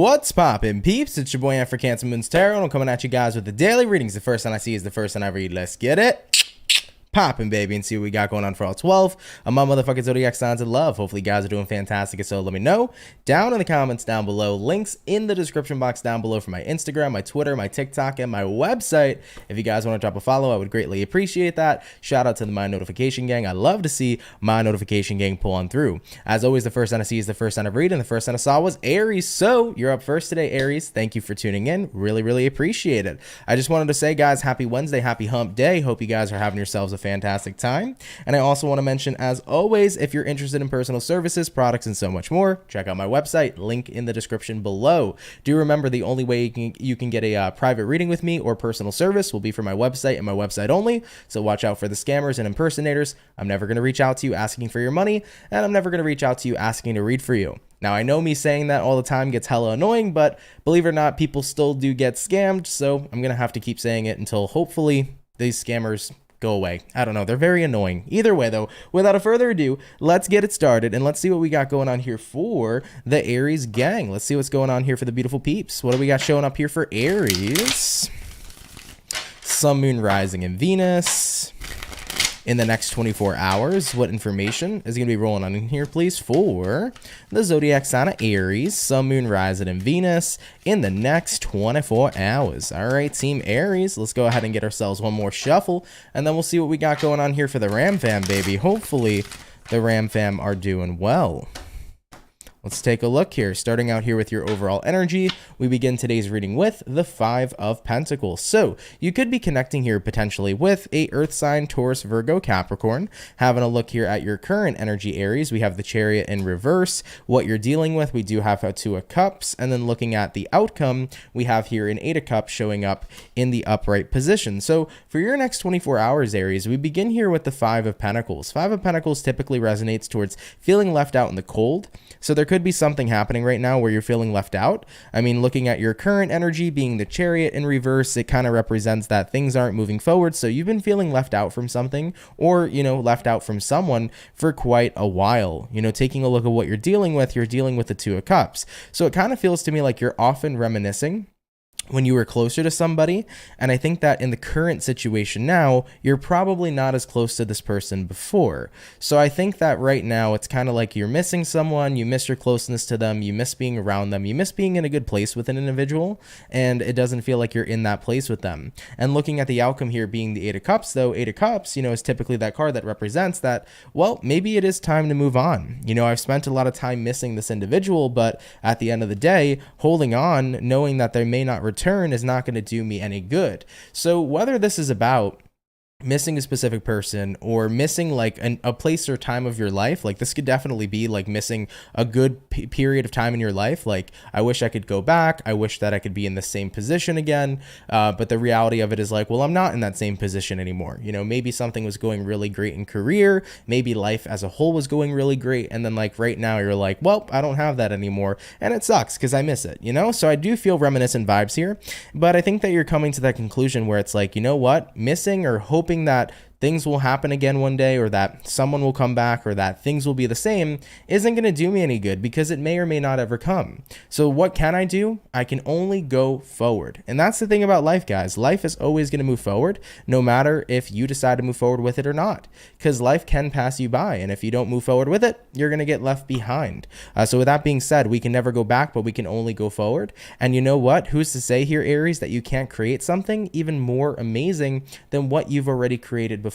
What's poppin', peeps? It's your boy for CancerMoonsTarot. I'm coming at you guys with the daily readings. The first one I see is the first one I read. Let's get it poppin', baby, and see what we got going on for all 12 of my motherfucking zodiac signs in love. Hopefully you guys are doing fantastic, and so let me know down in the comments down below. Links in the description box down below for my Instagram, my Twitter, my TikTok, and my website. If you guys want to drop a follow, I would greatly appreciate that. Shout out to my notification gang. I love to see my notification gang pull on through. As always, the first sign I see is the first sign I read, and the first sign I saw was Aries. So you're up first today, Aries. Thank you for tuning in. Really appreciate it. I just wanted to say, guys, happy Wednesday, happy hump day. Hope you guys are having yourselves a fantastic time. And I also want to mention, as always, if you're interested in personal services, products, and so much more, check out my website, link in the description below. Do remember, the only way you can get a private reading with me or personal service will be for my website and my website only. So watch out for the scammers and impersonators. I'm never going to reach out to you asking for your money, and I'm never going to reach out to you asking to read for you. Now, I know me saying that all the time gets hella annoying, but believe it or not, people still do get scammed. So I'm going to have to keep saying it until hopefully these scammers go away. I don't know. They're very annoying. Either way, though, without a further ado, let's get it started and let's see what we got going on here for the Aries gang. Let's see what's going on here for the beautiful peeps. What do we got showing up here for Aries? Sun, Moon, Rising, and Venus. In the next 24 hours, what information is going to be rolling on in here, please, for the zodiac sign of Aries, Sun, Moon, Rising, and Venus in the next 24 hours. All right, Team Aries, let's go ahead and get ourselves one more shuffle, and then we'll see what we got going on here for the Ram fam, baby. Hopefully, the Ram fam are doing well. Let's take a look here. Starting out here with your overall energy, we begin today's reading with the Five of Pentacles. So you could be connecting here potentially with a Earth sign, Taurus, Virgo, Capricorn. Having a look here at your current energy, Aries, we have the Chariot in reverse. What you're dealing with, we do have a Two of Cups. And then looking at the outcome, we have here an Eight of Cups showing up in the upright position. So for your next 24 hours, Aries, we begin here with the Five of Pentacles. Five of Pentacles typically resonates towards feeling left out in the cold. So there could be something happening right now where you're feeling left out. I mean, looking at your current energy being the Chariot in reverse, it kind of represents that things aren't moving forward. So you've been feeling left out from something, or, you know, left out from someone for quite a while. You know, taking a look at what you're dealing with the Two of Cups. So it kind of feels to me like you're often reminiscing when you were closer to somebody. And I think that in the current situation now, you're probably not as close to this person before. So I think that right now it's kind of like you're missing someone, you miss your closeness to them, you miss being around them, you miss being in a good place with an individual, and it doesn't feel like you're in that place with them. And looking at the outcome here being the Eight of Cups, though, Eight of Cups, you know, is typically that card that represents that, well, maybe it is time to move on. You know, I've spent a lot of time missing this individual, but at the end of the day, holding on, knowing that they may not return is not going to do me any good. So whether this is about missing a specific person or missing like a place or time of your life, like this could definitely be like missing a good period of time in your life. Like, I wish I could go back. I wish that I could be in the same position again. But the reality of it is like, well, I'm not in that same position anymore. You know, maybe something was going really great in career. Maybe life as a whole was going really great. And then like right now you're like, well, I don't have that anymore. And it sucks because I miss it, you know? So I do feel reminiscent vibes here, but I think that you're coming to that conclusion where it's like, you know what, missing or hoping that things will happen again one day, or that someone will come back, or that things will be the same, isn't going to do me any good, because it may or may not ever come. So what can I do? I can only go forward. And that's the thing about life, guys. Life is always going to move forward, no matter if you decide to move forward with it or not, because life can pass you by. And if you don't move forward with it, you're going to get left behind. So with that being said, we can never go back, but we can only go forward. And you know what? Who's to say here, Aries, that you can't create something even more amazing than what you've already created before?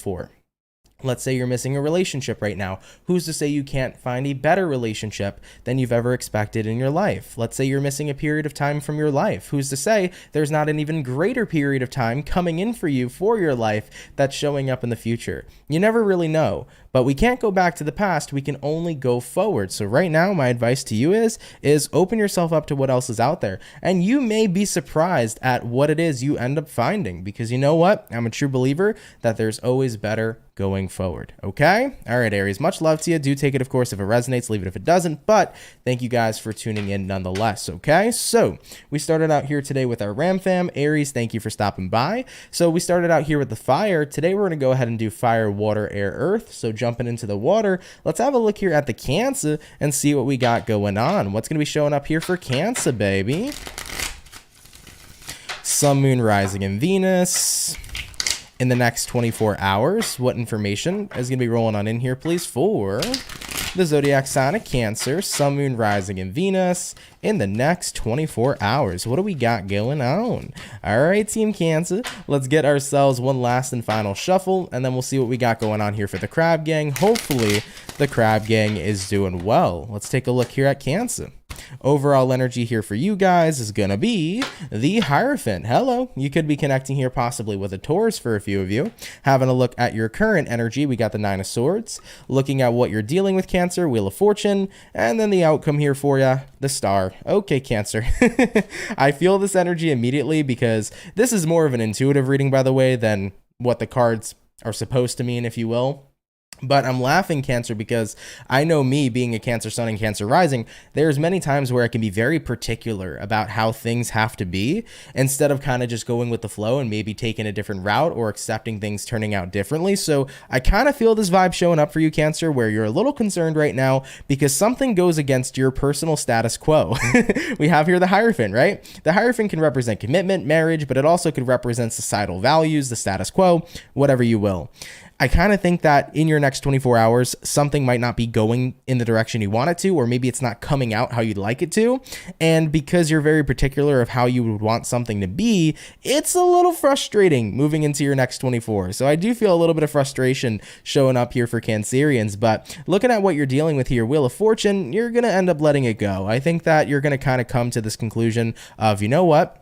Let's say you're missing a relationship right now. Who's to say you can't find a better relationship than you've ever expected in your life? Let's say you're missing a period of time from your life. Who's to say there's not an even greater period of time coming in for you for your life that's showing up in the future? You never really know. But we can't go back to the past. We can only go forward. So right now, my advice to you is open yourself up to what else is out there. And you may be surprised at what it is you end up finding, because you know what? I'm a true believer that there's always better going forward. Okay? All right, Aries, much love to you. Do take it, of course, if it resonates, leave it if it doesn't. But thank you guys for tuning in nonetheless. Okay? So we started out here today with our Ram fam. Aries, thank you for stopping by. So we started out here with the fire. Today, we're going to go ahead and do fire, water, air, earth. So jumping into the water, let's have a look here at the Cancer and see what we got going on. What's going to be showing up here for Cancer, baby? Sun, Moon, Rising, and Venus in the next 24 hours. What information is going to be rolling on in here, please, for the zodiac sign of Cancer, Sun, Moon, Rising, and Venus in the next 24 hours? What do we got going on? All right, Team Cancer, let's get ourselves one last and final shuffle, and then we'll see what we got going on here for the Crab Gang. Hopefully, the Crab Gang is doing well. Let's take a look here at Cancer. Overall energy here for you guys is going to be the Hierophant. Hello. You could be connecting here possibly with a Taurus for a few of you. Having a look at your current energy, we got the Nine of Swords. Looking at what you're dealing with, Cancer, Wheel of Fortune. And then the outcome here for you, the Star. Okay, Cancer. I feel this energy immediately because this is more of an intuitive reading, by the way, than what the cards are supposed to mean, if you will. But I'm laughing, Cancer, because I know me being a Cancer Sun and Cancer Rising, there's many times where I can be very particular about how things have to be instead of kind of just going with the flow and maybe taking a different route or accepting things turning out differently. So I kind of feel this vibe showing up for you, Cancer, where you're a little concerned right now because something goes against your personal status quo. We have here the Hierophant, right? The Hierophant can represent commitment, marriage, but it also could represent societal values, the status quo, whatever you will. I kind of think that in your next 24 hours, something might not be going in the direction you want it to, or maybe it's not coming out how you'd like it to. And because you're very particular of how you would want something to be, it's a little frustrating moving into your next 24. So I do feel a little bit of frustration showing up here for Cancerians, but looking at what you're dealing with here, Wheel of Fortune, you're going to end up letting it go. I think that you're going to kind of come to this conclusion of, you know what?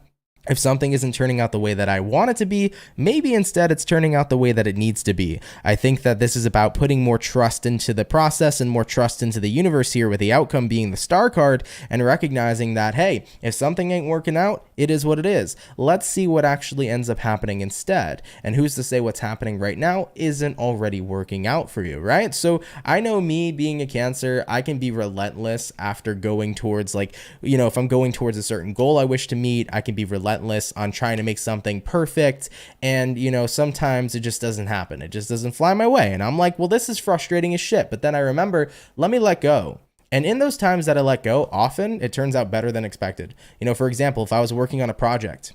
If something isn't turning out the way that I want it to be, maybe instead it's turning out the way that it needs to be. I think that this is about putting more trust into the process and more trust into the universe here, with the outcome being the Star card, and recognizing that, hey, if something ain't working out, it is what it is. Let's see what actually ends up happening instead. And who's to say what's happening right now isn't already working out for you, right? So I know me being a Cancer, I can be relentless after going towards, like, you know, if I'm going towards a certain goal I wish to meet, I can be relentless on trying to make something perfect, and you know, sometimes it just doesn't happen. It just doesn't fly my way, and I'm like, well, this is frustrating as shit. But then I remember, let me let go. And in those times that I let go, often it turns out better than expected. You know, for example, if I was working on a project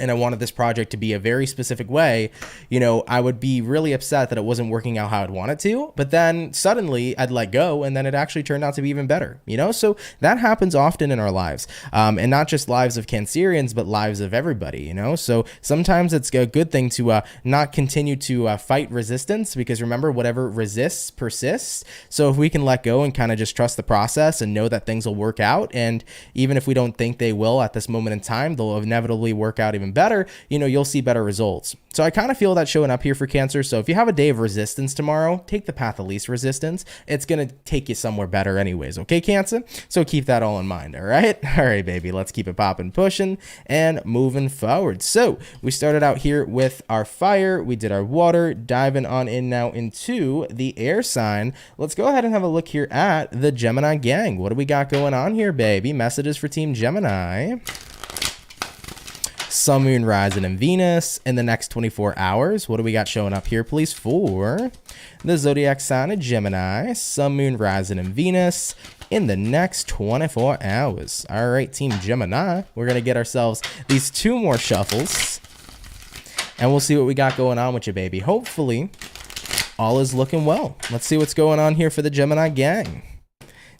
and I wanted this project to be a very specific way, you know, I would be really upset that it wasn't working out how I'd want it to, but then suddenly I'd let go and then it actually turned out to be even better, you know? So that happens often in our lives, and not just lives of Cancerians, but lives of everybody, you know? So sometimes it's a good thing to not continue to fight resistance, because remember, whatever resists persists. So if we can let go and kind of just trust the process and know that things will work out, and even if we don't think they will at this moment in time, they'll inevitably work out even better, you know, you'll see better results. So I kind of feel that showing up here for Cancer. So if you have a day of resistance tomorrow, take the path of least resistance. It's going to take you somewhere better anyways. Okay, Cancer? So keep that all in mind. All right. All right, baby. Let's keep it popping, pushing, and moving forward. So we started out here with our fire. We did our water, diving on in now into the air sign. Let's go ahead and have a look here at the Gemini gang. What do we got going on here, baby? Messages for Team Gemini. Sun, Moon, Rising, and Venus in the next 24 hours. What do we got showing up here, please, for the zodiac sign of Gemini? Sun, Moon, Rising, and Venus in the next 24 hours. All right, Team Gemini, we're going to get ourselves these two more shuffles, and we'll see what we got going on with you, baby. Hopefully, all is looking well. Let's see what's going on here for the Gemini gang.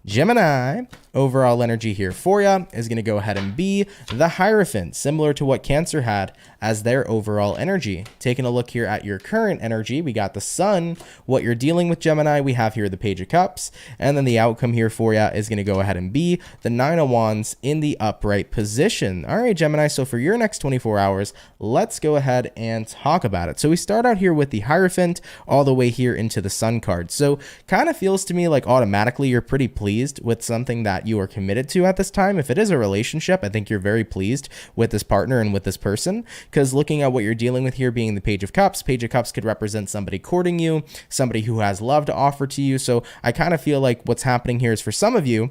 Gemini, overall energy here for you is going to go ahead and be the Hierophant, similar to what Cancer had as their overall energy. Taking a look here at your current energy, we got the Sun. What you're dealing with, Gemini, we have here the Page of Cups, and then the outcome here for you is going to go ahead and be the Nine of Wands in the upright position. All right, Gemini, so for your next 24 hours, let's go ahead and talk about it. So we start out here with the Hierophant all the way here into the Sun card. So kind of feels to me like automatically you're pretty pleased with something that you are committed to at this time. If it is a relationship, I think you're very pleased with this partner and with this person, because looking at what you're dealing with here being the Page of Cups could represent somebody courting you, somebody who has love to offer to you. So I kind of feel like what's happening here is, for some of you,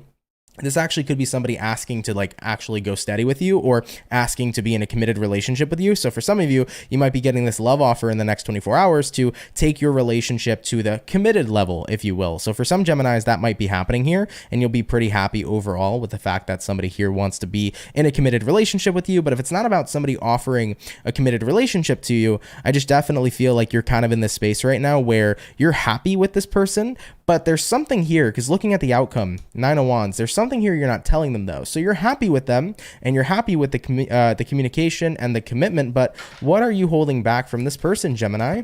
this actually could be somebody asking to like actually go steady with you or asking to be in a committed relationship with you. So for some of you, you might be getting this love offer in the next 24 hours to take your relationship to the committed level, if you will. So for some Geminis, that might be happening here, and you'll be pretty happy overall with the fact that somebody here wants to be in a committed relationship with you. But if it's not about somebody offering a committed relationship to you, I just definitely feel like you're kind of in this space right now where you're happy with this person, but there's something here, because looking at the outcome, 9 of Wands, there's something here you're not telling them though. So you're happy with them and you're happy with the communication and the commitment, but what are you holding back from this person, Gemini?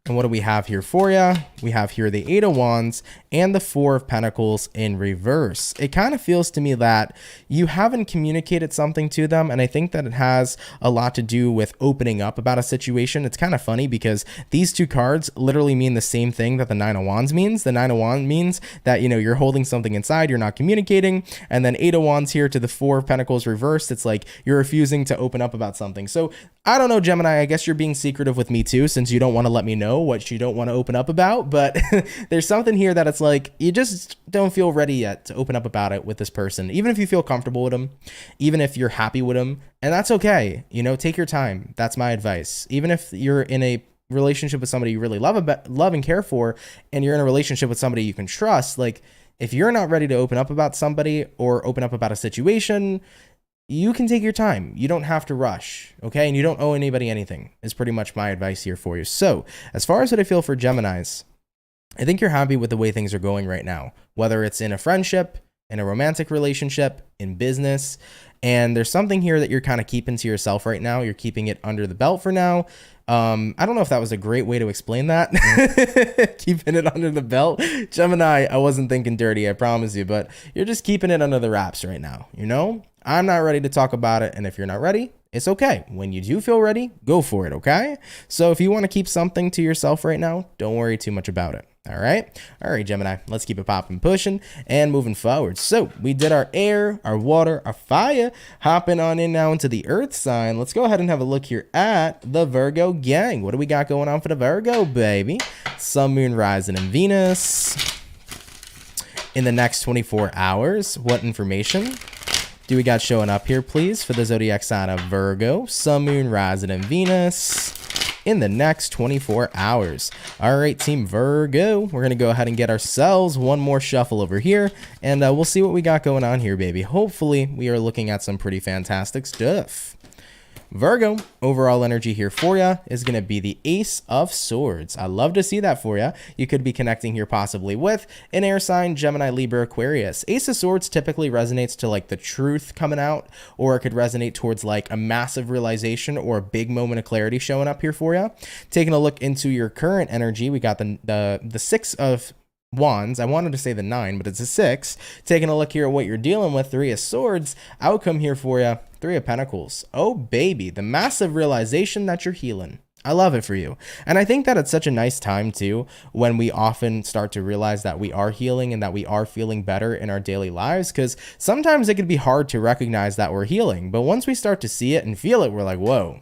And what do we have here for you? We have here the 8 of Wands and the 4 of Pentacles in reverse. It kind of feels to me that you haven't communicated something to them, and I think that it has a lot to do with opening up about a situation. It's kind of funny because these two cards literally mean the same thing that the 9 of Wands means. The 9 of Wands means that, you know, you're holding something inside, you're not communicating, and then 8 of Wands here to the 4 of Pentacles reversed, it's like you're refusing to open up about something. So I don't know, Gemini, I guess you're being secretive with me too, since you don't want to let me know what you don't want to open up about, but there's something here that it's like you just don't feel ready yet to open up about it with this person, even if you feel comfortable with them, even if you're happy with them, and that's okay. You know, take your time. That's my advice. Even if you're in a relationship with somebody you really love and care for, and you're in a relationship with somebody you can trust, like if you're not ready to open up about somebody or open up about a situation, you can take your time. You don't have to rush, okay? And you don't owe anybody anything is pretty much my advice here for you. So as far as what I feel for Geminis, I think you're happy with the way things are going right now, whether it's in a friendship, in a romantic relationship, in business. And there's something here that you're kind of keeping to yourself right now. You're keeping it under the belt for now. I don't know if that was a great way to explain that. Keeping it under the belt. Gemini, I wasn't thinking dirty, I promise you, but you're just keeping it under the wraps right now, you know? I'm not ready to talk about it, and if you're not ready, it's okay. When you do feel ready, go for it, okay? So if you want to keep something to yourself right now, don't worry too much about it. All right, Gemini, let's keep it popping, pushing, and moving forward. So we did our air, our water, our fire. Hopping on in now into the earth sign. Let's go ahead and have a look here at the Virgo gang. What do we got going on for the Virgo, baby? Sun, Moon, Rising, and Venus. In the next 24 hours, what information do we got showing up here, please, for the zodiac sign of Virgo, Sun, Moon, Rising, and Venus in the next 24 hours. All right, Team Virgo, we're going to go ahead and get ourselves one more shuffle over here, and we'll see what we got going on here, baby. Hopefully, we are looking at some pretty fantastic stuff. Virgo, overall energy here for you is going to be the Ace of Swords. I love to see that for you. You could be connecting here possibly with an air sign, Gemini, Libra, Aquarius. Ace of Swords typically resonates to like the truth coming out, or it could resonate towards like a massive realization or a big moment of clarity showing up here for you. Taking a look into your current energy, we got the Six of Wands. I wanted to say the 9, but it's a 6. Taking a look here at what you're dealing with, 3 of Swords. Outcome here for you, 3 of Pentacles. Oh, baby, the massive realization that you're healing. I love it for you. And I think that it's such a nice time too, when we often start to realize that we are healing and that we are feeling better in our daily lives, because sometimes it can be hard to recognize that we're healing. But once we start to see it and feel it, we're like, whoa,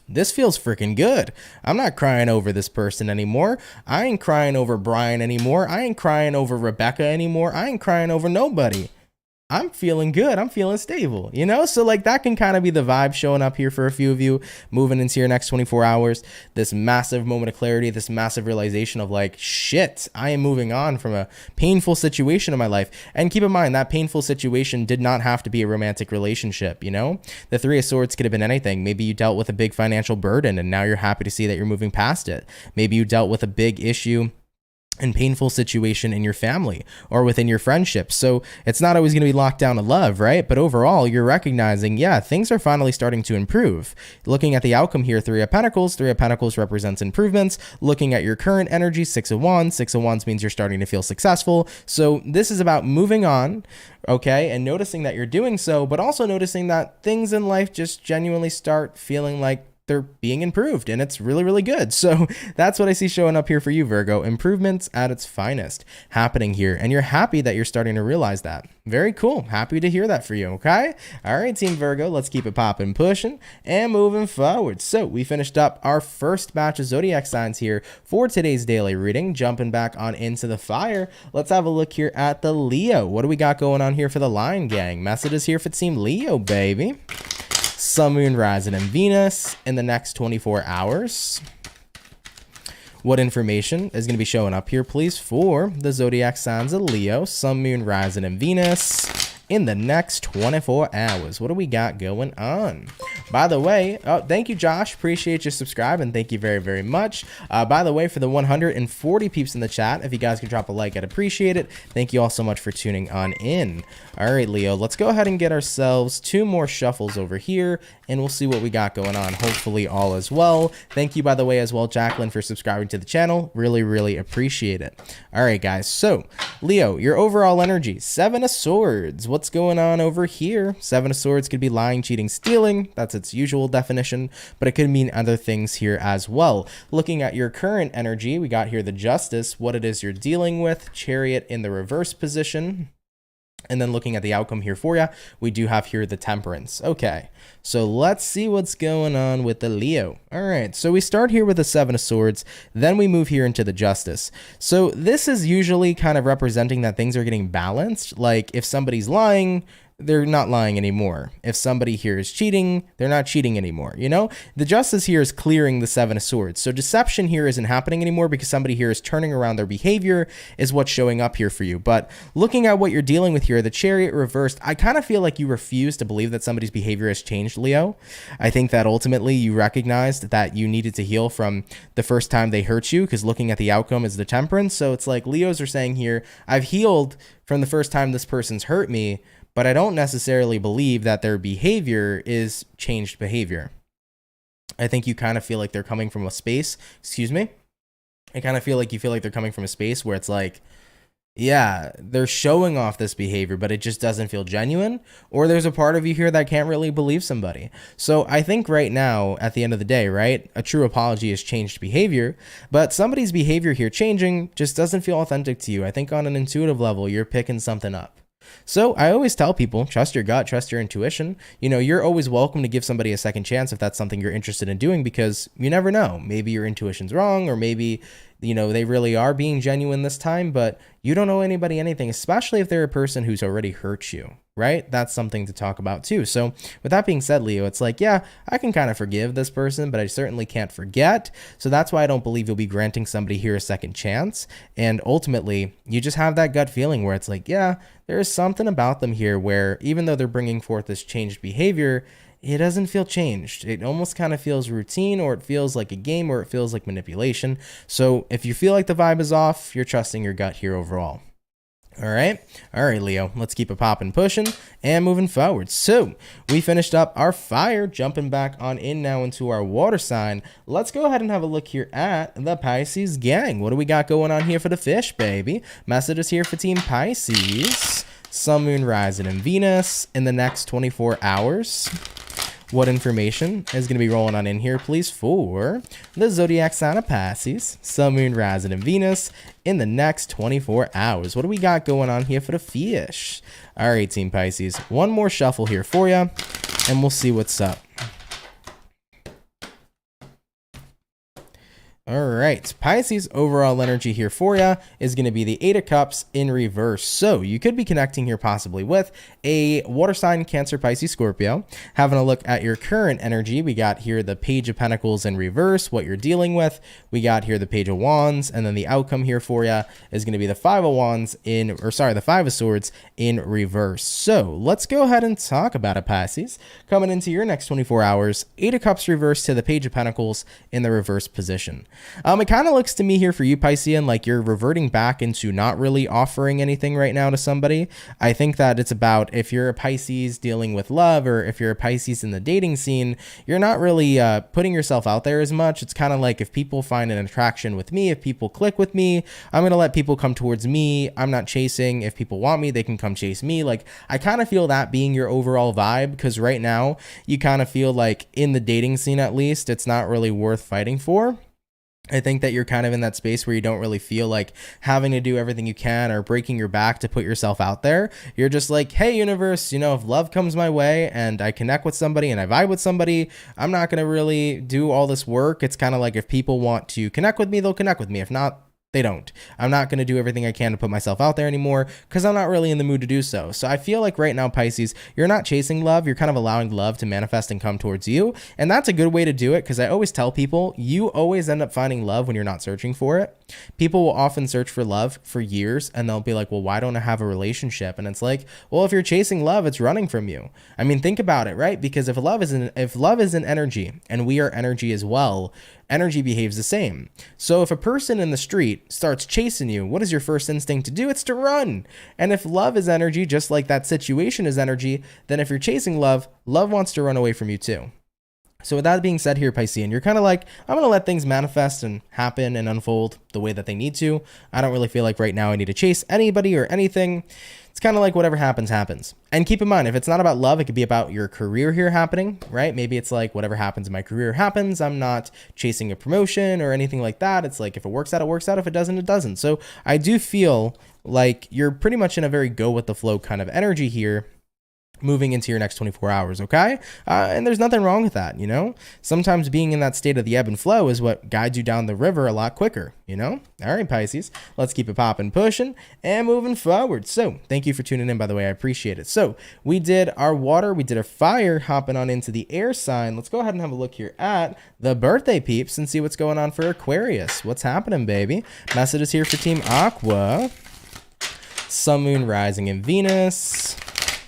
this feels freaking good. I'm not crying over this person anymore. I ain't crying over Brian anymore. I ain't crying over Rebecca anymore. I ain't crying over nobody. I'm feeling good. I'm feeling stable, you know? So like that can kind of be the vibe showing up here for a few of you moving into your next 24 hours. This massive moment of clarity, this massive realization of like, shit, I am moving on from a painful situation in my life. And keep in mind that painful situation did not have to be a romantic relationship, you know? The 3 of Swords could have been anything. Maybe you dealt with a big financial burden and now you're happy to see that you're moving past it. Maybe you dealt with a big issue and painful situation in your family or within your friendship. So it's not always going to be locked down to love, right? But overall, you're recognizing, yeah, things are finally starting to improve. Looking at the outcome here, 3 of Pentacles. 3 of Pentacles represents improvements. Looking at your current energy, 6 of Wands. 6 of Wands means you're starting to feel successful. So this is about moving on, okay, and noticing that you're doing so, but also noticing that things in life just genuinely start feeling like they're being improved, and it's really, really good. So that's what I see showing up here for you, Virgo. Improvements at its finest happening here, and you're happy that you're starting to realize that. Very cool. Happy to hear that for you, okay? All right, Team Virgo, let's keep it popping, pushing, and moving forward. So we finished up our first batch of zodiac signs here for today's daily reading. Jumping back on into the fire, let's have a look here at the Leo. What do we got going on here for the Lion Gang? Messages here for Team Leo, baby. Sun, Moon, Rising, and Venus in the next 24 hours. What information is going to be showing up here, please, for the zodiac signs of Leo, Sun, Moon, Rising, and Venus in the next 24 hours? What do we got going on? By the way, thank you, Josh. Appreciate you subscribing. Thank you very, very much. By the way, for the 140 peeps in the chat, if you guys could drop a like, I'd appreciate it. Thank you all so much for tuning on in. All right, Leo, let's go ahead and get ourselves 2 more shuffles over here, and we'll see what we got going on. Hopefully all is well. Thank you, by the way, as well, Jacqueline, for subscribing to the channel. Really, really appreciate it. All right, guys. So, Leo, your overall energy, 7 of Swords. What's going on over here? 7 of Swords could be lying, cheating, stealing. That's its usual definition, but it could mean other things here as well. Looking at your current energy, we got here the Justice, what it is you're dealing with, Chariot in the reverse position. And then looking at the outcome here for you, we do have here the Temperance. Okay, so let's see what's going on with the Leo. All right, so we start here with the 7 of Swords, then we move here into the Justice. So this is usually kind of representing that things are getting balanced. Like if somebody's lying, they're not lying anymore. If somebody here is cheating, they're not cheating anymore. You know, the Justice here is clearing the 7 of Swords. So deception here isn't happening anymore because somebody here is turning around their behavior is what's showing up here for you. But looking at what you're dealing with here, the Chariot reversed, I kind of feel like you refuse to believe that somebody's behavior has changed, Leo. I think that ultimately you recognized that you needed to heal from the first time they hurt you, because looking at the outcome is the Temperance. So it's like Leos are saying here, I've healed from the first time this person's hurt me, but I don't necessarily believe that their behavior is changed behavior. I think you kind of feel like they're coming from a space, I kind of feel like you feel like they're coming from a space where it's like, yeah, they're showing off this behavior, but it just doesn't feel genuine. Or there's a part of you here that can't really believe somebody. So I think right now, at the end of the day, right, a true apology is changed behavior, but somebody's behavior here changing just doesn't feel authentic to you. I think on an intuitive level, you're picking something up. So I always tell people, trust your gut, trust your intuition. You know, you're always welcome to give somebody a second chance if that's something you're interested in doing, because you never know. Maybe your intuition's wrong, or maybe, you know, they really are being genuine this time, but you don't owe anybody anything, especially if they're a person who's already hurt you, right? That's something to talk about too. So with that being said, Leo, it's like, yeah, I can kind of forgive this person, but I certainly can't forget. So that's why I don't believe you'll be granting somebody here a second chance. And ultimately, you just have that gut feeling where it's like, yeah, there's something about them here where even though they're bringing forth this changed behavior, it doesn't feel changed. It almost kind of feels routine, or it feels like a game, or it feels like manipulation. So if you feel like the vibe is off, you're trusting your gut here overall. All right, Leo, let's keep it popping, pushing, and moving forward. So we finished up our fire, jumping back on in now into our water sign. Let's go ahead and have a look here at the Pisces gang. What do we got going on here for the fish, baby? Messages here for Team Pisces. Sun, Moon, Rising, and Venus in the next 24 hours. What information is going to be rolling on in here, please, for the zodiac sign of Pisces, Sun, Moon, Rising, and Venus in the next 24 hours? What do we got going on here for the fish? All right, Team Pisces, one more shuffle here for you, and we'll see what's up. All right, Pisces overall energy here for you is going to be the 8 of Cups in reverse. So you could be connecting here possibly with a water sign, Cancer, Pisces, Scorpio. Having a look at your current energy, we got here the Page of Pentacles in reverse, what you're dealing with. We got here the Page of Wands, and then the outcome here for you is going to be the 5 of Wands the 5 of Swords in reverse. So let's go ahead and talk about it, Pisces. Coming into your next 24 hours, 8 of Cups reverse to the Page of Pentacles in the reverse position. It kind of looks to me here for you, Piscean, like you're reverting back into not really offering anything right now to somebody. I think that it's about, if you're a Pisces dealing with love, or if you're a Pisces in the dating scene, you're not really putting yourself out there as much. It's kind of like, if people find an attraction with me, if people click with me, I'm going to let people come towards me. I'm not chasing. If people want me, they can come chase me. Like, I kind of feel that being your overall vibe, because right now you kind of feel like, in the dating scene at least, it's not really worth fighting for. I think that you're kind of in that space where you don't really feel like having to do everything you can or breaking your back to put yourself out there. You're just like, hey, universe, you know, if love comes my way and I connect with somebody and I vibe with somebody, I'm not going to really do all this work. It's kind of like, if people want to connect with me, they'll connect with me. If not, they don't. I'm not going to do everything I can to put myself out there anymore, because I'm not really in the mood to do so. So I feel like right now, Pisces, you're not chasing love. You're kind of allowing love to manifest and come towards you. And that's a good way to do it, because I always tell people, you always end up finding love when you're not searching for it. People will often search for love for years, and they'll be like, well, why don't I have a relationship? And it's like, well, if you're chasing love, it's running from you. I mean, think about it, right? Because if love is an energy, and we are energy as well, energy behaves the same. So if a person in the street starts chasing you, what is your first instinct to do? It's to run. And if love is energy, just like that situation is energy, then if you're chasing love, love wants to run away from you too. So with that being said here, Piscean, you're kind of like, I'm going to let things manifest and happen and unfold the way that they need to. I don't really feel like right now I need to chase anybody or anything. It's kind of like, whatever happens, happens. And keep in mind, if it's not about love, it could be about your career here happening, right? Maybe it's like, whatever happens in my career happens. I'm not chasing a promotion or anything like that. It's like, if it works out, it works out. If it doesn't, it doesn't. So I do feel like you're pretty much in a very go with the flow kind of energy here, moving into your next 24 hours, okay? And there's nothing wrong with that, you know? Sometimes being in that state of the ebb and flow is what guides you down the river a lot quicker, you know? All right, Pisces, let's keep it popping, pushing, and moving forward. So thank you for tuning in, by the way. I appreciate it. So we did our water, we did our fire, hopping on into the air sign. Let's go ahead and have a look here at the birthday peeps and see what's going on for Aquarius. What's happening, baby? Messages here for Team Aqua. Sun, Moon, Rising, and Venus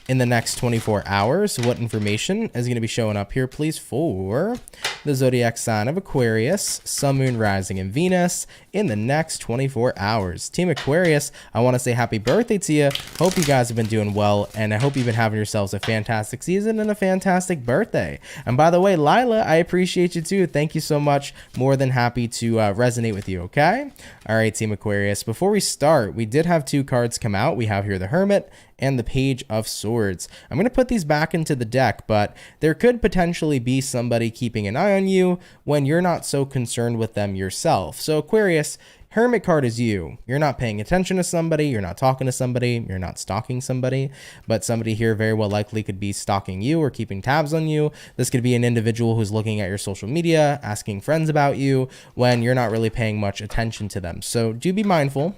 in the next 24 hours. What information is going to be showing up here, please, for the zodiac sign of Aquarius, Sun, Moon, Rising, and Venus in the next 24 hours? Team Aquarius, I want to say happy birthday to you. Hope you guys have been doing well, and I hope you've been having yourselves a fantastic season and a fantastic birthday. And by the way, Lila, I appreciate you too. Thank you so much. More than happy to resonate with you, okay? All right, Team Aquarius, before we start, we did have two cards come out. We have here the Hermit and the Page of Swords. I'm going to put these back into the deck, but there could potentially be somebody keeping an eye on you when you're not so concerned with them yourself. So Aquarius, Hermit card is you. You're not paying attention to somebody, you're not talking to somebody, you're not stalking somebody, but somebody here very well likely could be stalking you or keeping tabs on you. This could be an individual who's looking at your social media, asking friends about you when you're not really paying much attention to them. So do be mindful.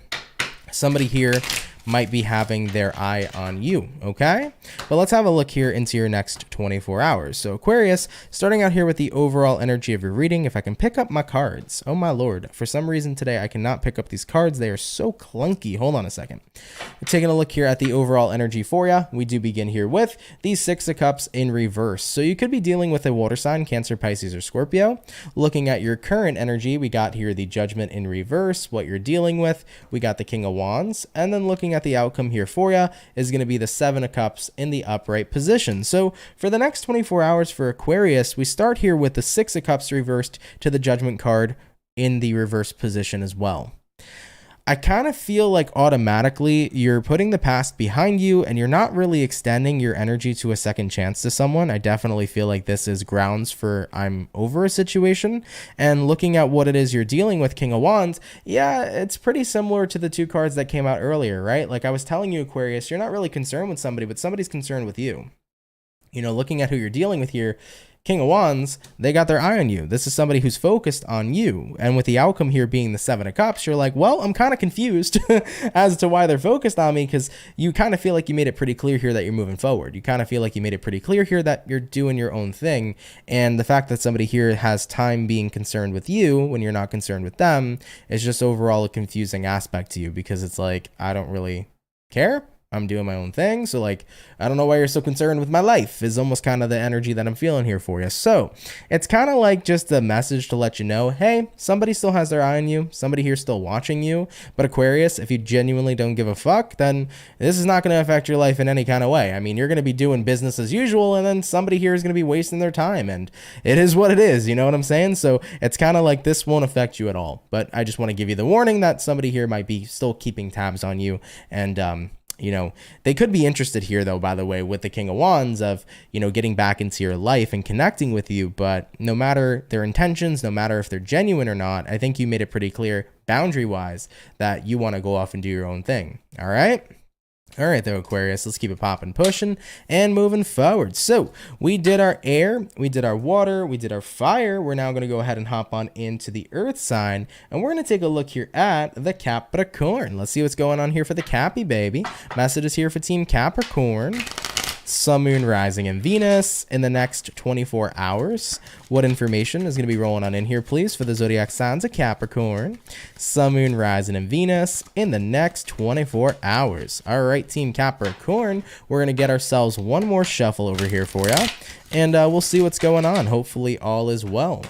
Somebody here might be having their eye on you, okay? But let's have a look here into your next 24 hours. So Aquarius, starting out here with the overall energy of your reading, if I can pick up my cards. Oh my lord, for some reason today I cannot pick up these cards. They are so clunky. Hold on a second. We're taking a look here at the overall energy for you. We do begin here with the Six of Cups in reverse. So you could be dealing with a water sign, Cancer, Pisces, or Scorpio. Looking at your current energy, we got here the Judgment in reverse, what you're dealing with. We got the King of Wands, and then looking at the outcome here for you is going to be the Seven of Cups in the upright position. So for the next 24 hours for Aquarius, we start here with the Six of Cups reversed to the Judgment card in the reverse position as well. I kind of feel like automatically you're putting the past behind you and you're not really extending your energy to a second chance to someone. I definitely feel like this is grounds for I'm over a situation. And looking at what it is you're dealing with, King of Wands, yeah, it's pretty similar to the two cards that came out earlier, right? Like I was telling you, Aquarius, you're not really concerned with somebody, but somebody's concerned with you. You know, looking at who you're dealing with here, King of Wands, they got their eye on you. This is somebody who's focused on you. And with the outcome here being the Seven of Cups, you're like, well, I'm kind of confused as to why they're focused on me, because you kind of feel like you made it pretty clear here that you're moving forward. You kind of feel like you made it pretty clear here that you're doing your own thing. And the fact that somebody here has time being concerned with you when you're not concerned with them is just overall a confusing aspect to you, because it's like, I don't really care. I'm doing my own thing. So like, I don't know why you're so concerned with my life is almost kind of the energy that I'm feeling here for you. So it's kind of like just a message to let you know, hey, somebody still has their eye on you. Somebody here still watching you. But Aquarius, if you genuinely don't give a fuck, then this is not going to affect your life in any kind of way. I mean, you're going to be doing business as usual, and then somebody here is going to be wasting their time, and it is what it is. You know what I'm saying? So it's kind of like this won't affect you at all. But I just want to give you the warning that somebody here might be still keeping tabs on you, and you know, they could be interested here, though, by the way, with the King of Wands of, you know, getting back into your life and connecting with you. But no matter their intentions, no matter if they're genuine or not, I think you made it pretty clear boundary wise that you want to go off and do your own thing. All right. All right, though, Aquarius, let's keep it popping, pushing, and moving forward. So we did our air, we did our water, we did our fire. We're now going to go ahead and hop on into the earth sign, and we're going to take a look here at the Capricorn. Let's see what's going on here for the Cappy, baby. Messages here for Team Capricorn. Sun, Moon, Rising, and Venus in the next 24 hours. What information is going to be rolling on in here, please, for the zodiac signs of Capricorn? Sun, Moon, Rising, and Venus in the next 24 hours. All right, Team Capricorn, we're going to get ourselves one more shuffle over here for you, and we'll see what's going on. Hopefully, all is well.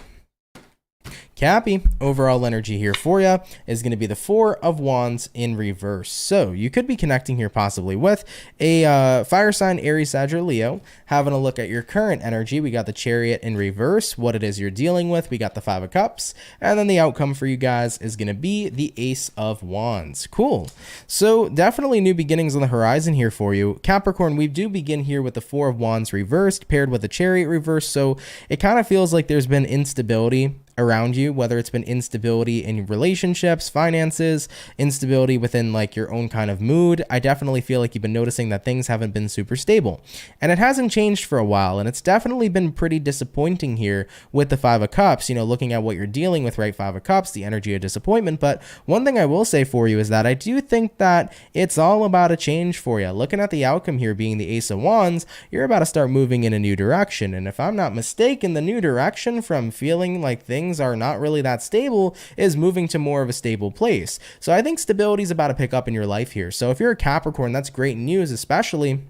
Cappy, overall energy here for you is going to be the Four of Wands in reverse. So you could be connecting here possibly with a fire sign, Aries, Sag, or Leo. Having a look at your current energy, we got the Chariot in reverse, what it is you're dealing with. We got the Five of Cups, and then the outcome for you guys is going to be the Ace of Wands. Cool. So definitely new beginnings on the horizon here for you. Capricorn, we do begin here with the Four of Wands reversed, paired with the Chariot reversed. So it kind of feels like there's been instability around you, whether it's been instability in relationships, finances, instability within like your own kind of mood. I definitely feel like you've been noticing that things haven't been super stable, and it hasn't changed for a while, and it's definitely been pretty disappointing here with the Five of Cups, you know, looking at what you're dealing with, right? Five of Cups, the energy of disappointment. But one thing I will say for you is that I do think that it's all about a change for you. Looking at the outcome here being the Ace of Wands, you're about to start moving in a new direction, and if I'm not mistaken, the new direction from feeling like things are not really that stable is moving to more of a stable place. So I think stability is about to pick up in your life here. So if you're a Capricorn, that's great news, especially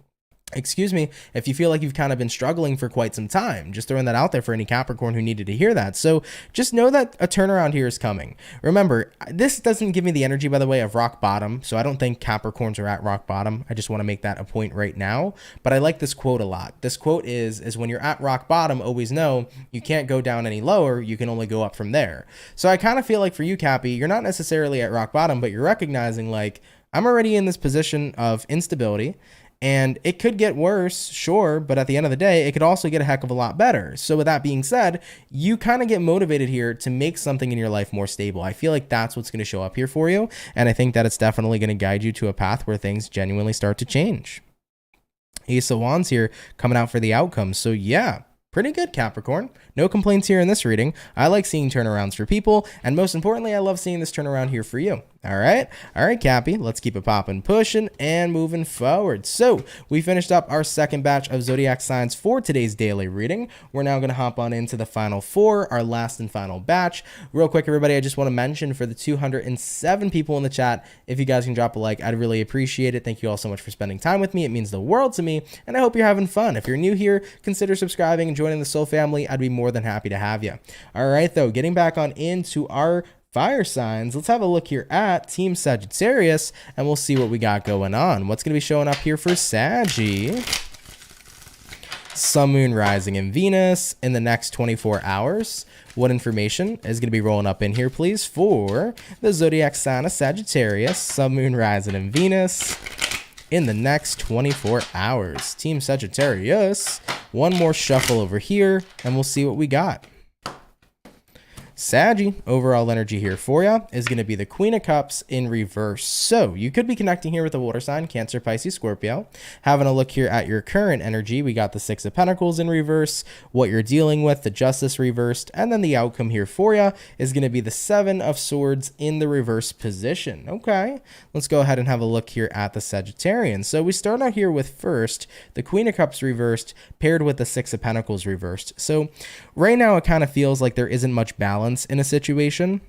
if you feel like you've kind of been struggling for quite some time. Just throwing that out there for any Capricorn who needed to hear that. So just know that a turnaround here is coming. Remember, this doesn't give me the energy, by the way, of rock bottom. So I don't think Capricorns are at rock bottom. I just want to make that a point right now. But I like this quote a lot. This quote is when you're at rock bottom, always know you can't go down any lower. You can only go up from there. So I kind of feel like for you, Cappy, you're not necessarily at rock bottom, but you're recognizing like, I'm already in this position of instability. And it could get worse, sure, but at the end of the day, it could also get a heck of a lot better. So with that being said, you kind of get motivated here to make something in your life more stable. I feel like that's what's going to show up here for you. And I think that it's definitely going to guide you to a path where things genuinely start to change. Ace of Wands here coming out for the outcome. So yeah, pretty good, Capricorn. No complaints here in this reading. I like seeing turnarounds for people, and most importantly, I love seeing this turnaround here for you. All right, Cappy, let's keep it popping, pushing, and moving forward. So we finished up our second batch of zodiac signs for today's daily reading. We're now going to hop on into the final four, our last and final batch. Real quick, everybody, I just want to mention for the 207 people in the chat, if you guys can drop a like, I'd really appreciate it. Thank you all so much for spending time with me. It means the world to me, and I hope you're having fun. If you're new here, consider subscribing and joining the Soul family. I'd be more than happy to have you. All right, though, getting back on into our fire signs, let's have a look here at Team Sagittarius, and we'll see what we got going on. What's going to be showing up here for Saggy? Sun, Moon, Rising, and Venus in the next 24 hours. What information is going to be rolling up in here, please, for the zodiac sign of Sagittarius, Sun, Moon, Rising, and Venus in the next 24 hours. Team Sagittarius, one more shuffle over here, and we'll see what we got. Saggy, overall energy here for you is going to be the Queen of Cups in reverse. So you could be connecting here with a water sign, Cancer, Pisces, Scorpio. Having a look here at your current energy, we got the Six of Pentacles in reverse, what you're dealing with, the Justice reversed, and then the outcome here for you is going to be the Seven of Swords in the reverse position. Okay, let's go ahead and have a look here at the Sagittarian. So we start out here with first the Queen of Cups reversed paired with the Six of Pentacles reversed. So right now it kind of feels like there isn't much balance in a situation.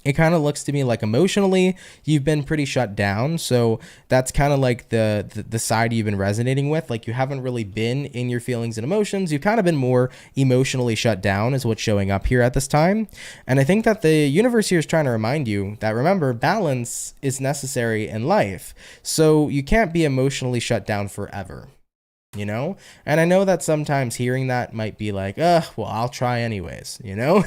it kind of looks to me like emotionally you've been pretty shut down. So that's kind of like the side you've been resonating with. Like you haven't really been in your feelings and emotions. You've kind of been more emotionally shut down is what's showing up here at this time. And I think that the universe here is trying to remind you that, remember, balance is necessary in life. So you can't be emotionally shut down forever. You know, and I know that sometimes hearing that might be like, well, I'll try anyways, you know.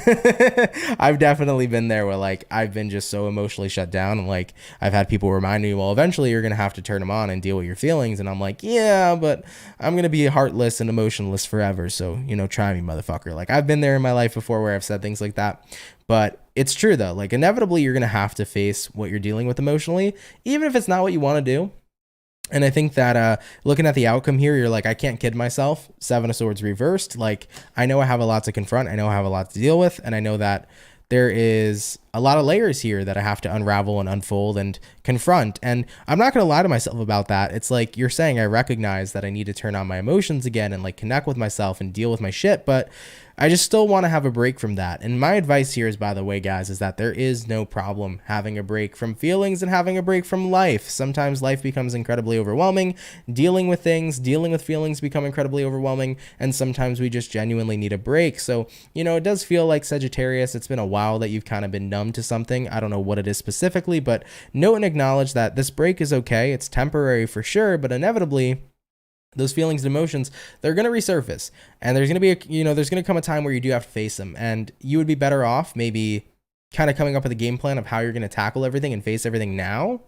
I've definitely been there where like I've been just so emotionally shut down, and like I've had people remind me, well, eventually you're gonna have to turn them on and deal with your feelings, and I'm like, yeah, but I'm gonna be heartless and emotionless forever, so you know, try me, motherfucker. Like I've been there in my life before where I've said things like that. But it's true though, like inevitably you're gonna have to face what you're dealing with emotionally, even if it's not what you want to do. And I think that looking at the outcome here, you're like, I can't kid myself. Seven of Swords reversed. Like, I know I have a lot to confront. I know I have a lot to deal with. And I know that there is a lot of layers here that I have to unravel and unfold and confront. And I'm not going to lie to myself about that. It's like you're saying, I recognize that I need to turn on my emotions again and like connect with myself and deal with my shit. But I just still want to have a break from that. And my advice here is, by the way, guys, is that there is no problem having a break from feelings and having a break from life. Sometimes life becomes incredibly overwhelming. Dealing with things, dealing with feelings become incredibly overwhelming. And sometimes we just genuinely need a break. So, you know, it does feel like Sagittarius, it's been a while that you've kind of been numb to something. I don't know what it is specifically, but note and acknowledge that this break is okay. It's temporary for sure, but inevitably, those feelings and emotions, they're going to resurface, and there's going to be there's going to come a time where you do have to face them, and you would be better off maybe kind of coming up with a game plan of how you're going to tackle everything and face everything now,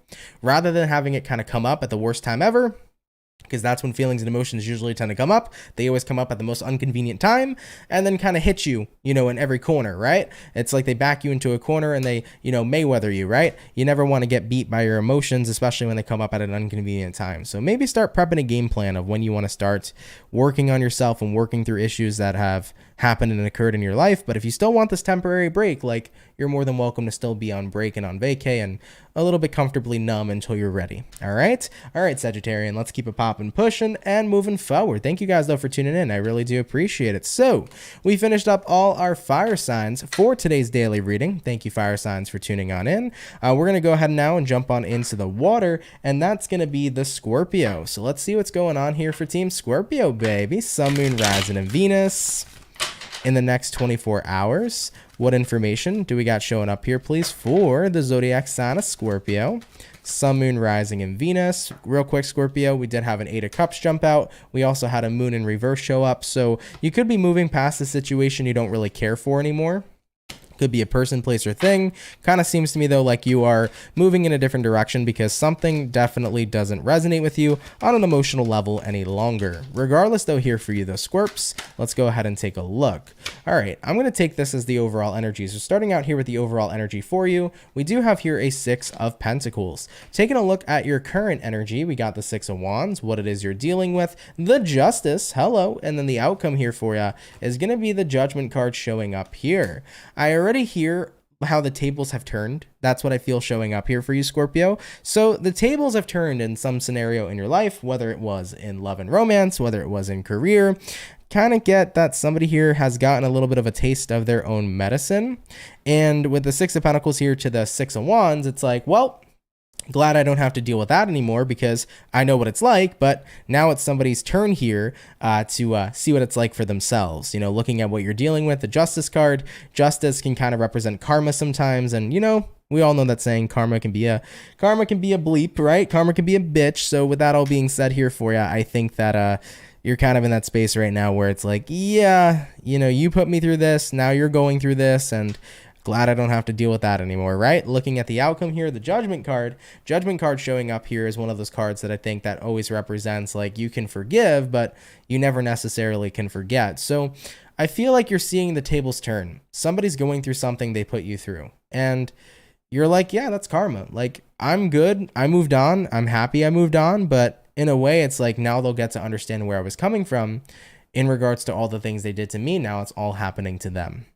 rather than having it kind of come up at the worst time ever, because that's when feelings and emotions usually tend to come up. They always come up at the most inconvenient time and then kind of hit you, in every corner, right? It's like they back you into a corner and they, Mayweather you, right? You never want to get beat by your emotions, especially when they come up at an inconvenient time. So maybe start prepping a game plan of when you want to start working on yourself and working through issues that have happened and occurred in your life. But if you still want this temporary break, like, you're more than welcome to still be on break and on vacay and a little bit comfortably numb until you're ready. All right, Sagittarian, let's keep it popping, pushing, and moving forward. Thank you guys, though, for tuning in. I really do appreciate it. So we finished up all our fire signs for today's daily reading. Thank you, fire signs, for tuning on in. We're going to go ahead now and jump on into the water, and that's going to be the Scorpio. So let's see what's going on here for Team Scorpio, baby. Sun, Moon, Rising, and Venus in the next 24 hours. What information do we got showing up here, please, for the zodiac sign of Scorpio? Sun, Moon, Rising, and Venus. Real quick, Scorpio, we did have an 8 of Cups jump out. We also had a Moon in reverse show up. So you could be moving past a situation you don't really care for anymore. Could be a person, place, or thing. Kind of seems to me, though, like you are moving in a different direction because something definitely doesn't resonate with you on an emotional level any longer. Regardless, though, here for you, though, Scorps, let's go ahead and take a look. All right, I'm going to take this as the overall energy. So starting out here with the overall energy for you, we do have here a 6 of Pentacles. Taking a look at your current energy, we got the 6 of Wands, what it is you're dealing with, the Justice, hello, and then the outcome here for you is going to be the Judgment card showing up here. I already hear how the tables have turned. That's what I feel showing up here for you, Scorpio. So the tables have turned in some scenario in your life, whether it was in love and romance, whether it was in career. Kind of get that somebody here has gotten a little bit of a taste of their own medicine. And with the 6 of Pentacles here to the 6 of Wands, it's like, well, glad I don't have to deal with that anymore because I know what it's like, but now it's somebody's turn here to see what it's like for themselves. Looking at what you're dealing with, the Justice card. Justice can kind of represent karma sometimes, and we all know that saying, karma can be a bleep, right? Karma can be a bitch. So with that all being said here for you, I think that you're kind of in that space right now where it's like, yeah, you put me through this, now you're going through this, and glad I don't have to deal with that anymore, right? Looking at the outcome here, the Judgment card showing up here is one of those cards that I think that always represents like you can forgive, but you never necessarily can forget. So I feel like you're seeing the tables turn. Somebody's going through something they put you through, and you're like, yeah, that's karma. Like, I'm good. I moved on. I'm happy I moved on. But in a way, it's like now they'll get to understand where I was coming from in regards to all the things they did to me. Now it's all happening to them.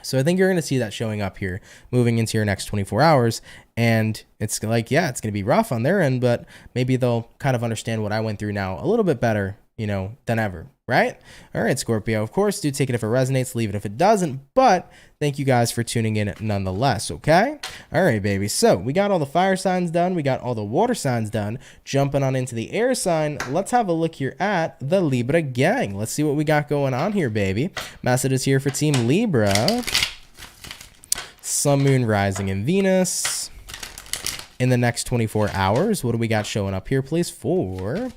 So I think you're going to see that showing up here moving into your next 24 hours. And it's like, yeah, it's going to be rough on their end, but maybe they'll kind of understand what I went through now a little bit better, than ever, right? All right, Scorpio, of course, do take it if it resonates, leave it if it doesn't, but thank you guys for tuning in nonetheless, okay? All right, baby, so we got all the fire signs done, we got all the water signs done. Jumping on into the air sign, let's have a look here at the Libra gang. Let's see what we got going on here, baby. Messages here for Team Libra. Sun, Moon, Rising, and Venus. In the next 24 hours, what do we got showing up here, please, for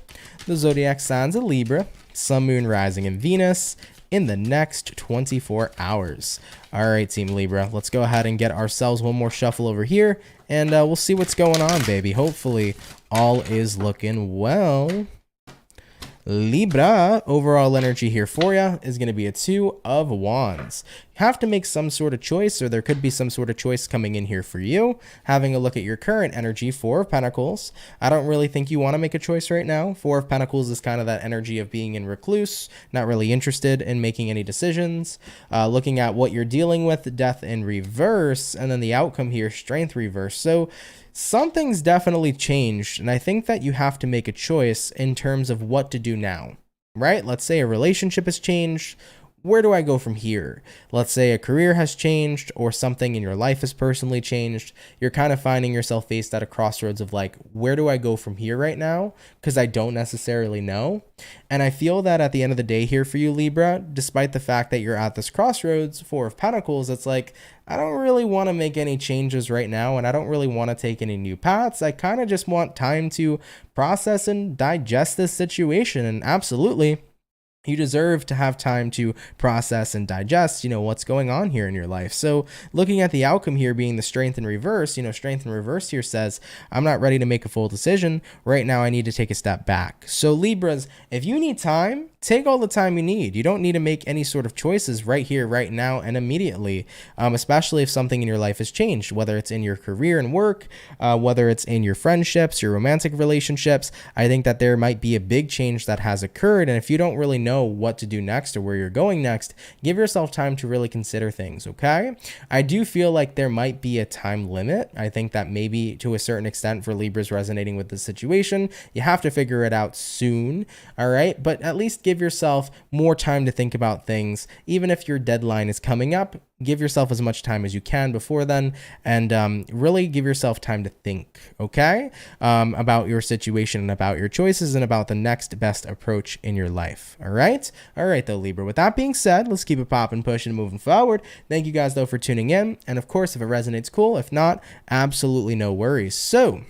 the zodiac signs of Libra, Sun, Moon, Rising, and Venus in the next 24 hours. All right, Team Libra, let's go ahead and get ourselves one more shuffle over here, and we'll see what's going on, baby. Hopefully, all is looking well. Libra, overall energy here for you is going to be a 2 of Wands. You have to make some sort of choice, or there could be some sort of choice coming in here for you. Having a look at your current energy, 4 of Pentacles. I don't really think you want to make a choice right now. 4 of Pentacles is kind of that energy of being in recluse, not really interested in making any decisions. Looking at what you're dealing with, Death in reverse, and then the outcome here, Strength reverse. So something's definitely changed, and I think that you have to make a choice in terms of what to do now, right? Let's say a relationship has changed. Where do I go from here? Let's say a career has changed, or something in your life has personally changed. You're kind of finding yourself faced at a crossroads of like, where do I go from here right now? Because I don't necessarily know. And I feel that at the end of the day here for you, Libra, despite the fact that you're at this crossroads, 4 of Pentacles, it's like, I don't really want to make any changes right now, and I don't really want to take any new paths. I kind of just want time to process and digest this situation. And absolutely, you deserve to have time to process and digest, what's going on here in your life. So looking at the outcome here being the Strength in reverse, Strength in reverse here says, I'm not ready to make a full decision. Right now, I need to take a step back. So Libras, if you need time, take all the time you need. You don't need to make any sort of choices right here, right now, and immediately, especially if something in your life has changed, whether it's in your career and work, whether it's in your friendships, your romantic relationships. I think that there might be a big change that has occurred. And if you don't really know what to do next or where you're going next, give yourself time to really consider things, okay? I do feel like there might be a time limit. I think that maybe to a certain extent for Libras resonating with the situation, you have to figure it out soon, all right? But at least give yourself more time to think about things. Even if your deadline is coming up, give yourself as much time as you can before then, and really give yourself time to think, okay, about your situation and about your choices and about the next best approach in your life. All right though, Libra, with that being said, let's keep it popping, pushing, moving forward. Thank you guys though for tuning in, and of course, if it resonates, cool. If not, absolutely no worries. So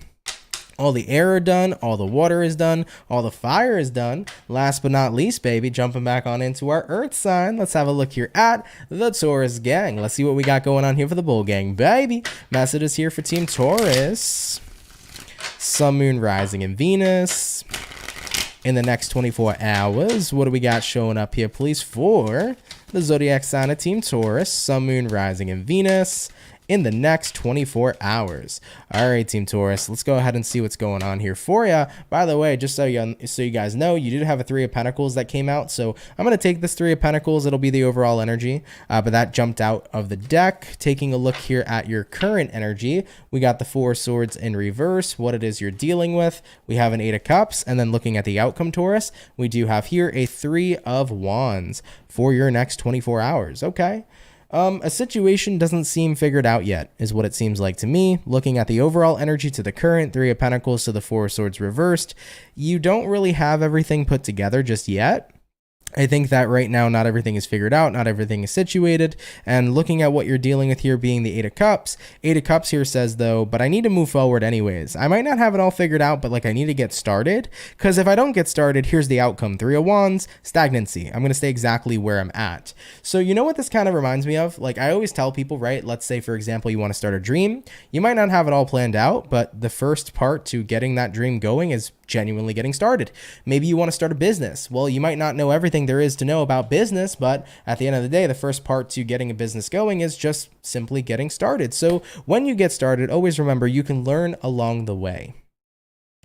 all the air are done, all the water is done, all the fire is done. Last but not least, baby, jumping back on into our earth sign, let's have a look here at the Taurus gang. Let's see what we got going on here for the bull gang, baby. Messages here for Team Taurus. Sun, Moon, Rising, and Venus. In the next 24 hours, what do we got showing up here, please, for the zodiac sign of Team Taurus, Sun, Moon, Rising, and Venus in the next 24 hours. All right, Team Taurus, let's go ahead and see what's going on here for you. By the way, just so you guys know, you did have a 3 of Pentacles that came out, so I'm going to take this 3 of Pentacles. It'll be the overall energy, but that jumped out of the deck. Taking a look here at your current energy, we got the 4 of Swords in reverse, what it is you're dealing with. We have an 8 of Cups, and then looking at the outcome, Taurus, we do have here a 3 of Wands for your next 24 hours. Okay. A situation doesn't seem figured out yet, is what it seems like to me. Looking at the overall energy to the current 3 of Pentacles to the 4 of Swords reversed, you don't really have everything put together just yet. I think that right now, not everything is figured out, not everything is situated, and looking at what you're dealing with here being the 8 of Cups here says though, but I need to move forward anyways. I might not have it all figured out, but like I need to get started, because if I don't get started, here's the outcome. 3 of Wands, stagnancy. I'm going to stay exactly where I'm at. So you know what this kind of reminds me of? Like I always tell people, right? Let's say, for example, you want to start a dream. You might not have it all planned out, but the first part to getting that dream going is genuinely getting started. Maybe you want to start a business. Well, you might not know everything there is to know about business, but at the end of the day, the first part to getting a business going is just simply getting started. So when you get started, always remember you can learn along the way.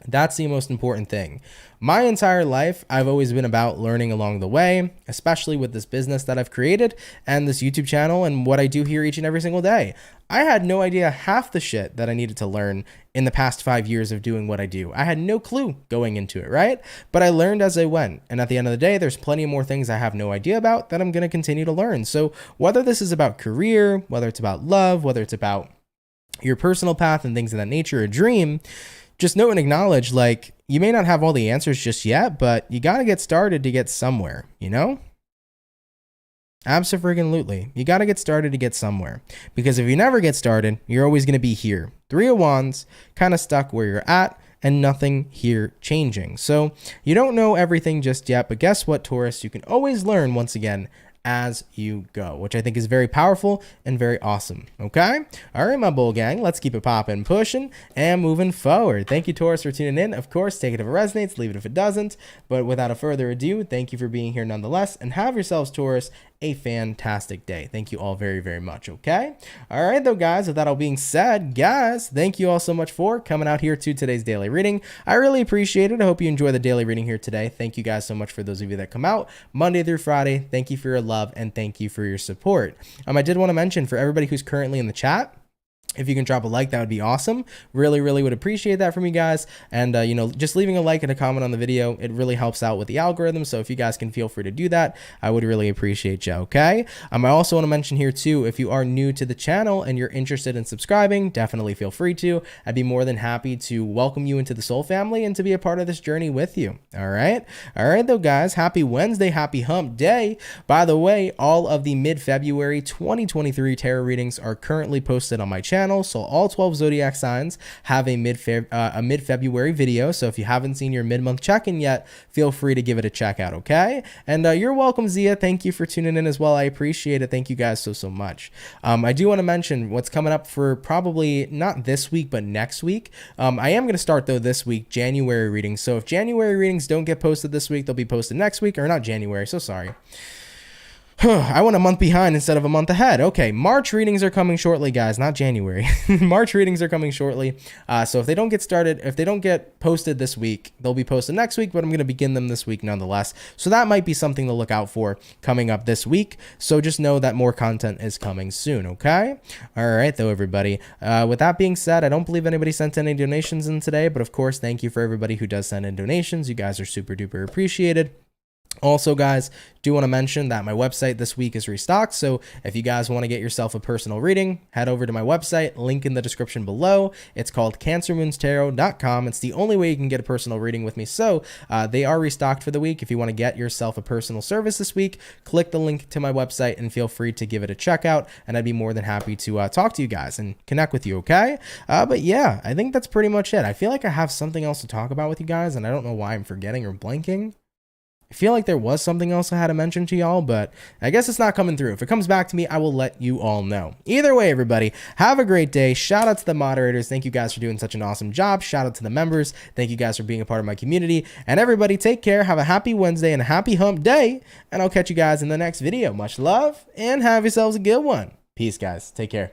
That's the most important thing. My entire life, I've always been about learning along the way, especially with this business that I've created and this YouTube channel and what I do here each and every single day. I had no idea half the shit that I needed to learn in the past 5 years of doing what I do. I had no clue going into it, right? But I learned as I went. And at the end of the day, there's plenty of more things I have no idea about that I'm going to continue to learn. So whether this is about career, whether it's about love, whether it's about your personal path and things of that nature, a dream, just know and acknowledge, like, you may not have all the answers just yet, but you got to get started to get somewhere, you know? Absolutely. You got to get started to get somewhere. Because if you never get started, you're always going to be here. 3 of Wands, kind of stuck where you're at, and nothing here changing. So you don't know everything just yet, but guess what, Taurus? You can always learn, once again, as you go, which I think is very powerful and very awesome. Okay. All right, my bull gang, let's keep it popping, pushing, and moving forward. Thank you, Taurus, for tuning in. Of course, take it if it resonates, leave it if it doesn't. But without a further ado, thank you for being here nonetheless, and have yourselves, Taurus, a fantastic day. Thank you all very, very much. Okay. All right, though, guys, with that all being said, guys, thank you all so much for coming out here to today's daily reading. I really appreciate it. I hope you enjoy the daily reading here today. Thank you guys so much for those of you that come out Monday through Friday. Thank you for your love and thank you for your support. I did want to mention, for everybody who's currently in the chat, if you can drop a like, that would be awesome. Really, really would appreciate that from you guys. And, you know, just leaving a like and a comment on the video, it really helps out with the algorithm. So if you guys can feel free to do that, I would really appreciate you, okay? I also want to mention here too, if you are new to the channel and you're interested in subscribing, definitely feel free to. I'd be more than happy to welcome you into the Soul family and to be a part of this journey with you, all right? All right, though, guys, happy Wednesday, happy hump day. By the way, all of the mid-February 2023 tarot readings are currently posted on my channel. So all 12 zodiac signs have a mid-February video. So if you haven't seen your mid-month check-in yet, feel free to give it a check out, okay? And you're welcome, Zia. Thank you for tuning in as well. I appreciate it. Thank you guys so much. I do want to mention what's coming up for probably not this week, but next week. I am going to start, though, this week, January readings. So if January readings don't get posted this week, they'll be posted next week, or not January, so sorry. I went a month behind instead of a month ahead. Okay, March readings are coming shortly, guys, not January. March readings are coming shortly. So if they don't get started, if they don't get posted this week, they'll be posted next week, but I'm going to begin them this week nonetheless. So that might be something to look out for coming up this week. So just know that more content is coming soon, okay? All right, though, everybody. With that being said, I don't believe anybody sent any donations in today, but of course, thank you for everybody who does send in donations. You guys are super duper appreciated. Also, guys, do want to mention that my website this week is restocked. So if you guys want to get yourself a personal reading, head over to my website, link in the description below. It's called CancerMoonsTarot.com. It's the only way you can get a personal reading with me. So they are restocked for the week. If you want to get yourself a personal service this week, click the link to my website and feel free to give it a check out. And I'd be more than happy to talk to you guys and connect with you, okay? But yeah, I think that's pretty much it. I feel like I have something else to talk about with you guys, and I don't know why I'm forgetting or blanking. I feel like there was something else I had to mention to y'all, but I guess it's not coming through. If it comes back to me, I will let you all know. Either way, everybody, have a great day. Shout out to the moderators. Thank you guys for doing such an awesome job. Shout out to the members. Thank you guys for being a part of my community. And everybody, take care. Have a happy Wednesday and a happy hump day. And I'll catch you guys in the next video. Much love and have yourselves a good one. Peace, guys. Take care.